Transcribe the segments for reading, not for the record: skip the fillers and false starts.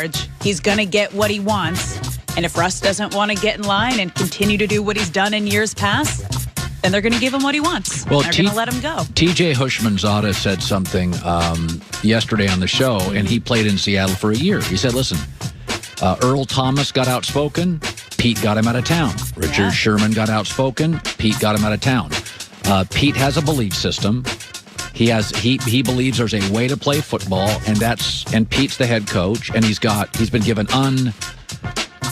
charge. He's going to get what he wants. And if Russ doesn't want to get in line and continue to do what he's done in years past, then they're going to give him what he wants. Well, they're going to let him go. TJ Hushmanzada said something yesterday on the show, and he played in Seattle for a year. He said, listen, Earl Thomas got outspoken. Pete got him out of town. Richard Sherman got outspoken. Pete got him out of town. Pete has a belief system. He believes there's a way to play football, and Pete's the head coach, and he's been given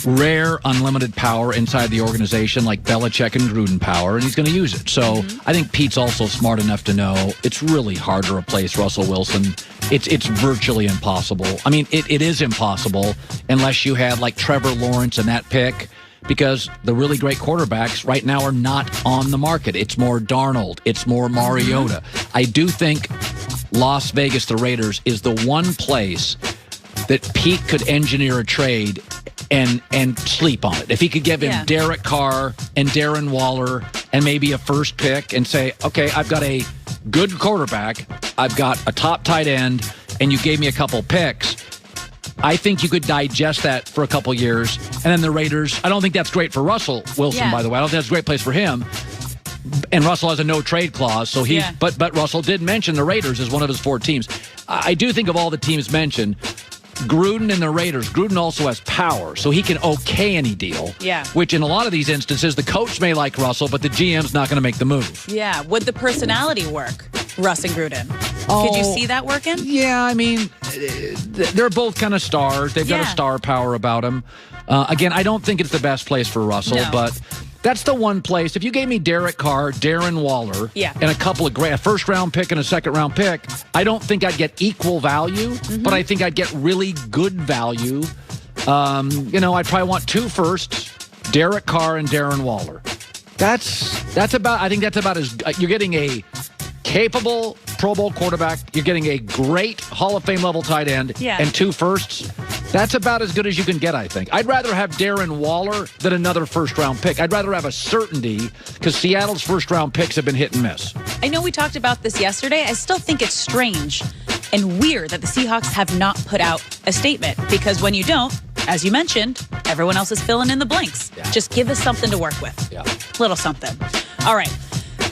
rare unlimited power inside the organization, like Belichick and Gruden power, and he's going to use it. So I think Pete's also smart enough to know it's really hard to replace Russell Wilson. It's virtually impossible. I mean, it is impossible unless you have like Trevor Lawrence and that pick, because the really great quarterbacks right now are not on the market. It's more Darnold. It's more Mariota. I do think Las Vegas, the Raiders, is the one place that Pete could engineer a trade and sleep on it. If he could give him Derek Carr and Darren Waller and maybe a first pick and say, okay, I've got a good quarterback, I've got a top tight end, and you gave me a couple picks, I think you could digest that for a couple years. And then the Raiders, I don't think that's great for Russell Wilson, by the way. I don't think that's a great place for him. And Russell has a no-trade clause, so but Russell did mention the Raiders as one of his 4 teams. I do think of all the teams mentioned, Gruden and the Raiders, Gruden also has power, so he can okay any deal. Yeah. Which in a lot of these instances, the coach may like Russell, but the GM's not going to make the move. Yeah. Would the personality work, Russ and Gruden? Could you see that working? Yeah, I mean, they're both kind of stars. They've got a star power about them. Again, I don't think it's the best place for Russell, but that's the one place. If you gave me Derek Carr, Darren Waller, and a couple of a first-round pick and a second-round pick, I don't think I'd get equal value, but I think I'd get really good value. I'd probably want 2 firsts, Derek Carr and Darren Waller. I think that's about as you're getting a capable Pro Bowl quarterback. You're getting a great Hall of Fame level tight end and 2 firsts. That's about as good as you can get, I think. I'd rather have Darren Waller than another first-round pick. I'd rather have a certainty, because Seattle's first-round picks have been hit and miss. I know we talked about this yesterday. I still think it's strange and weird that the Seahawks have not put out a statement, because when you don't, as you mentioned, everyone else is filling in the blanks. Just give us something to work with. Little something. All right.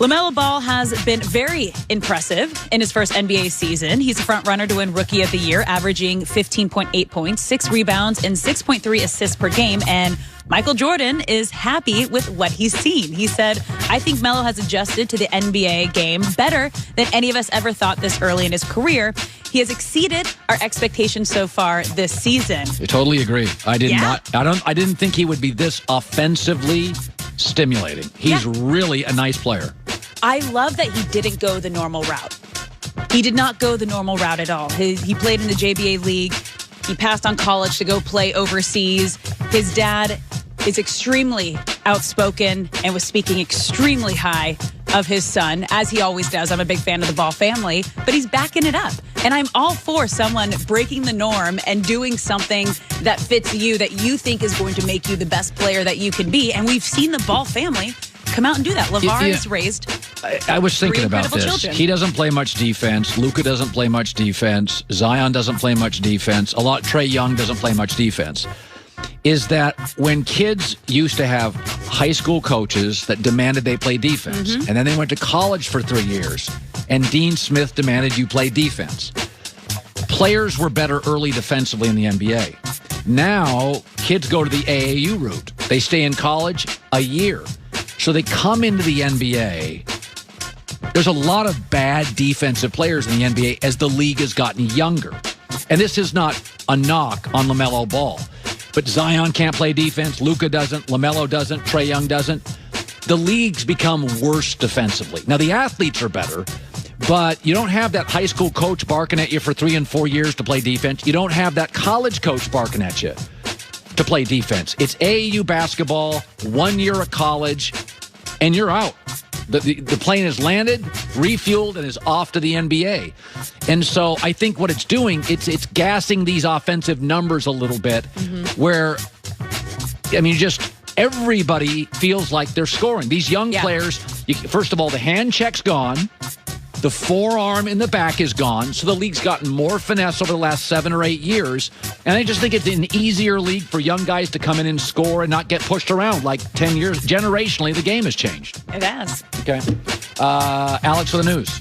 LaMelo Ball has been very impressive in his first NBA season. He's a front runner to win Rookie of the Year, averaging 15.8 points, 6 rebounds, and 6.3 assists per game. And Michael Jordan is happy with what he's seen. He said, I think Melo has adjusted to the NBA game better than any of us ever thought this early in his career. He has exceeded our expectations so far this season. I totally agree. I didn't think he would be this offensively stimulating. He's really a nice player. I love that he didn't go the normal route. He did not go the normal route at all. He played in the JBA League. He passed on college to go play overseas. His dad is extremely outspoken and was speaking extremely high of his son, as he always does. I'm a big fan of the Ball family, but he's backing it up. And I'm all for someone breaking the norm and doing something that fits you, that you think is going to make you the best player that you can be. And we've seen the Ball family come out and do that. LeVar has raised I was thinking about this. Children. He doesn't play much defense. Luka doesn't play much defense. Zion doesn't play much defense. Trey Young doesn't play much defense. Is that when kids used to have high school coaches that demanded they play defense, and then they went to college for 3 years, and Dean Smith demanded you play defense. Players were better early defensively in the NBA. Now, kids go to the AAU route. They stay in college a year. So they come into the NBA. There's a lot of bad defensive players in the NBA as the league has gotten younger. And this is not a knock on LaMelo Ball. But Zion can't play defense. Luka doesn't. LaMelo doesn't. Trey Young doesn't. The league's become worse defensively. Now, the athletes are better, but you don't have that high school coach barking at you for 3 and 4 years to play defense. You don't have that college coach barking at you to play defense. It's AAU basketball, 1 year of college, and you're out. The plane has landed, refueled, and is off to the NBA. And so I think what it's doing, it's gassing these offensive numbers a little bit, where, I mean, just everybody feels like they're scoring. These young players, first of all, the hand check's gone. The forearm in the back is gone, so the league's gotten more finesse over the last 7 or 8 years. And I just think it's an easier league for young guys to come in and score and not get pushed around like 10 years. Generationally, the game has changed. It has. Okay. Alex, for the news.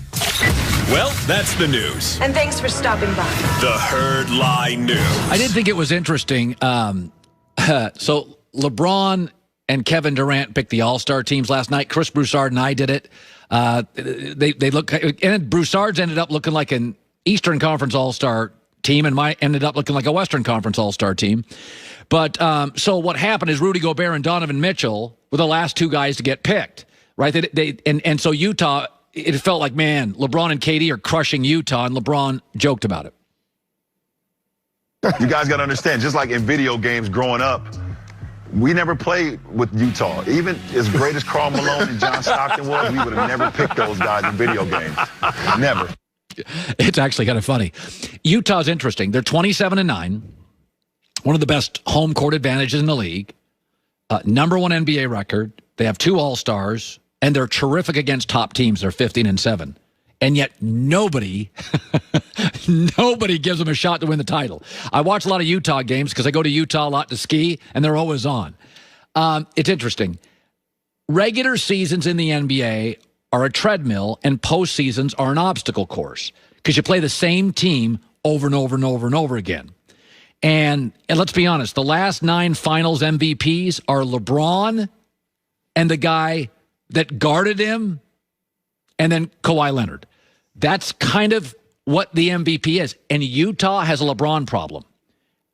Well, that's the news. And thanks for stopping by. The Herd Lie News. I did think it was interesting. So LeBron and Kevin Durant picked the All-Star teams last night. Chris Broussard and I did it. They look, and Broussard's ended up looking like an Eastern Conference All-Star team, and mine ended up looking like a Western Conference All-Star team. But so what happened is Rudy Gobert and Donovan Mitchell were the last two guys to get picked, right? And so Utah, it felt like, man, LeBron and KD are crushing Utah, and LeBron joked about it. You guys got to understand, just like in video games growing up, we never played with Utah. Even as great as Karl Malone and John Stockton was, we would have never picked those guys in video games. Never. It's actually kind of funny. Utah's interesting. They're 27-9, one of the best home court advantages in the league, number 1 NBA record. They have 2 All-Stars, and they're terrific against top teams. They're 15-7. And yet nobody gives them a shot to win the title. I watch a lot of Utah games because I go to Utah a lot to ski, and they're always on. It's interesting. Regular seasons in the NBA are a treadmill, and postseasons are an obstacle course because you play the same team over and over and over and over again. And let's be honest, the last 9 finals MVPs are LeBron and the guy that guarded him, and then Kawhi Leonard. That's kind of what the MVP is. And Utah has a LeBron problem.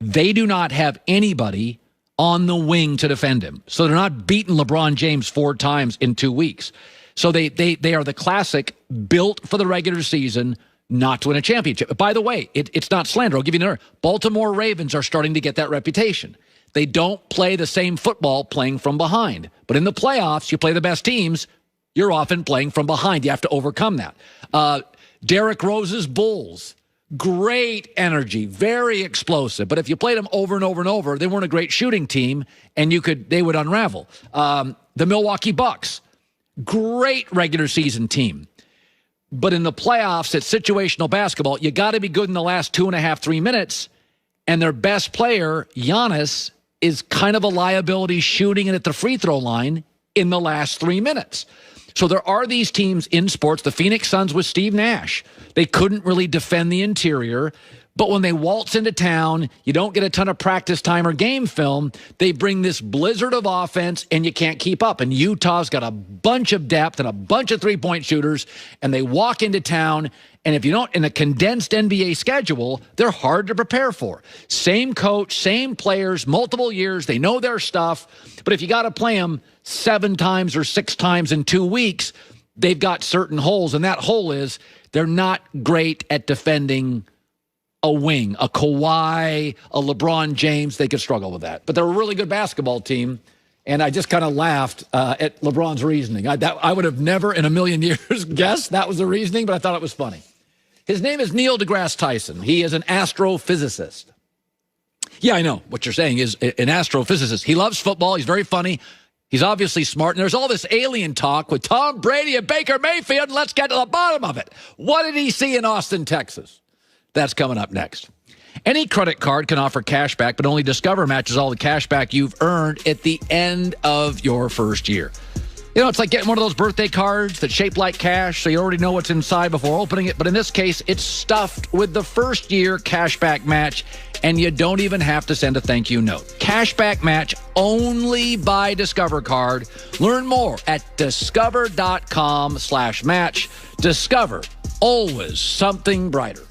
They do not have anybody on the wing to defend him. So they're not beating LeBron James 4 times in 2 weeks. So they are the classic built for the regular season, not to win a championship. By the way, it's not slander. I'll give you another. Baltimore Ravens are starting to get that reputation. They don't play the same football playing from behind. But in the playoffs, you play the best teams, you're often playing from behind. You have to overcome that. Derrick Rose's Bulls, great energy, very explosive. But if you played them over and over and over, they weren't a great shooting team, and they would unravel. The Milwaukee Bucks, great regular season team. But in the playoffs, it's situational basketball. You got to be good in the last 2.5, 3 minutes. And their best player, Giannis, is kind of a liability shooting it at the free throw line in the last 3 minutes. So there are these teams in sports. The Phoenix Suns with Steve Nash, they couldn't really defend the interior. But when they waltz into town, you don't get a ton of practice time or game film. They bring this blizzard of offense, and you can't keep up. And Utah's got a bunch of depth and a bunch of three-point shooters, and they walk into town, and if you don't, in a condensed NBA schedule, they're hard to prepare for. Same coach, same players, multiple years. They know their stuff. But if you got to play them 7 times or 6 times in 2 weeks, they've got certain holes, and that hole is they're not great at defending a wing, a Kawhi, a LeBron James. They could struggle with that. But they're a really good basketball team, and I just kind of laughed at LeBron's reasoning. I would have never in a million years guessed that was the reasoning, but I thought it was funny. His name is Neil deGrasse Tyson. He is an astrophysicist. Yeah, I know. What you're saying is an astrophysicist. He loves football. He's very funny. He's obviously smart. And there's all this alien talk with Tom Brady and Baker Mayfield. Let's get to the bottom of it. What did he see in Austin, Texas? That's coming up next. Any credit card can offer cash back, but only Discover matches all the cash back you've earned at the end of your first year. You know, it's like getting one of those birthday cards that's shaped like cash, so you already know what's inside before opening it. But in this case, it's stuffed with the first year cashback match, and you don't even have to send a thank you note. Cashback match only by Discover card. Learn more at discover.com/match. Discover, always something brighter.